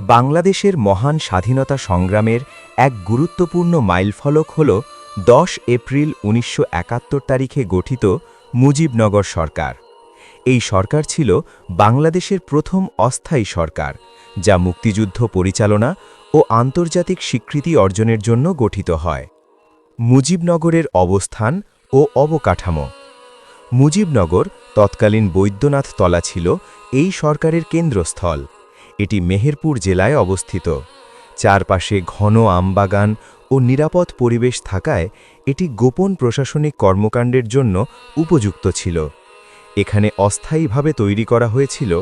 বাংলাদেশের মহান স্বাধীনতা সংগ্রামের এক গুরুত্বপূর্ণ মাইলফলক হল ১০ এপ্রিল ১৯৭১ তারিখে গঠিত মুজিবনগর সরকার। এই সরকার ছিল বাংলাদেশের প্রথম অস্থায়ী সরকার, যা মুক্তিযুদ্ধ পরিচালনা ও আন্তর্জাতিক স্বীকৃতি অর্জনের জন্য গঠিত হয়। মুজিবনগরের অবস্থান ও অবকাঠামো। মুজিবনগর তৎকালীন বৈদ্যনাথ তলা ছিল এই সরকারের কেন্দ্রস্থল। এটি মেহেরপুর জেলায় অবস্থিত। চারপাশে ঘন আমবাগান ও নিরাপদ পরিবেশ থাকায় এটি গোপন প্রশাসনিক কর্মকাণ্ডের জন্য উপযুক্ত ছিল। এখানে অস্থায়ীভাবে তৈরি করা হয়েছিল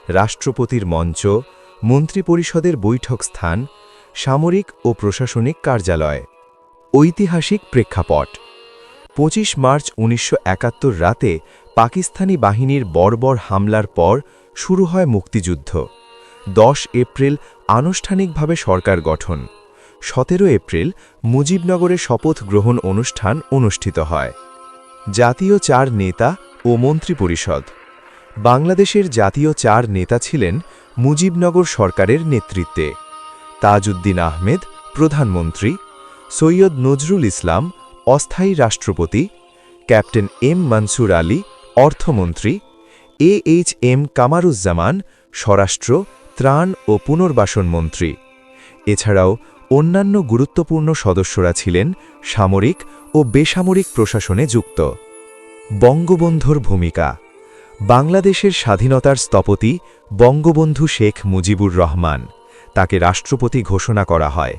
রাষ্ট্রপতির মঞ্চ, মন্ত্রিপরিষদের বৈঠক স্থান, সামরিক ও প্রশাসনিক কার্যালয়। ঐতিহাসিক প্রেক্ষাপট: ২৫ মার্চ ১৯৭১ রাতে পাকিস্তানি বাহিনীর বর্বর হামলার পর শুরু হয় মুক্তিযুদ্ধ। ১০ এপ্রিল আনুষ্ঠানিকভাবে সরকার গঠন। ১৭ এপ্রিল মুজিবনগরে শপথ গ্রহণ অনুষ্ঠান অনুষ্ঠিত হয়। জাতীয় ৪ নেতা ও মন্ত্রিপরিষদ। বাংলাদেশের জাতীয় ৪ নেতা ছিলেন মুজিবনগর সরকারের নেতৃত্বে: তাজউদ্দিন আহমেদ প্রধানমন্ত্রী, সৈয়দ নজরুল ইসলাম অস্থায়ী রাষ্ট্রপতি, ক্যাপ্টেন এম মনসুর আলী অর্থমন্ত্রী, এএইচ.এম কামারুজ্জামান স্বরাষ্ট্র, ত্রাণ ও পুনর্বাসন মন্ত্রী। এছাড়াও অন্যান্য গুরুত্বপূর্ণ সদস্যরা ছিলেন সামরিক ও বেসামরিক প্রশাসনে যুক্ত। বঙ্গবন্ধুর ভূমিকা: বাংলাদেশের স্বাধীনতার স্থপতি বঙ্গবন্ধু শেখ মুজিবুর রহমান। তাকে রাষ্ট্রপতি ঘোষণা করা হয়।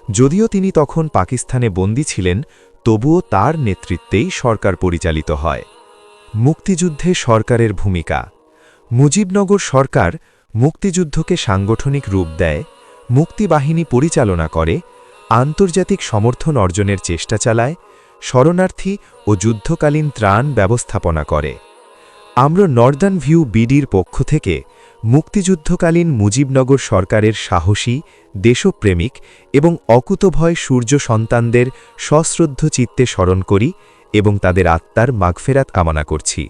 যদিও তিনি তখন পাকিস্তানে বন্দী ছিলেন, তবুও তার নেতৃত্বেই সরকার পরিচালিত হয়। মুক্তিযুদ্ধে সরকারের ভূমিকা: মুজিবনগর সরকার মুক্তিযুদ্ধকে সাংগঠনিক রূপ দেয়, মুক্তিবাহিনী পরিচালনা করে, আন্তর্জাতিক সমর্থন অর্জনের চেষ্টা চালায়, শরণার্থী ও যুদ্ধকালীন ত্রাণ ব্যবস্থাপনা করে। আমরা নর্দার্ন ভিউ বিডির পক্ষ থেকে মুক্তিযুদ্ধকালীন মুজিবনগর সরকারের সাহসী, দেশপ্রেমিক এবং অকুতভয় সূর্য সন্তানদের সশ্রদ্ধ চিত্তে স্মরণ করি এবং তাদের আত্মার মাগফেরাত কামনা করছি।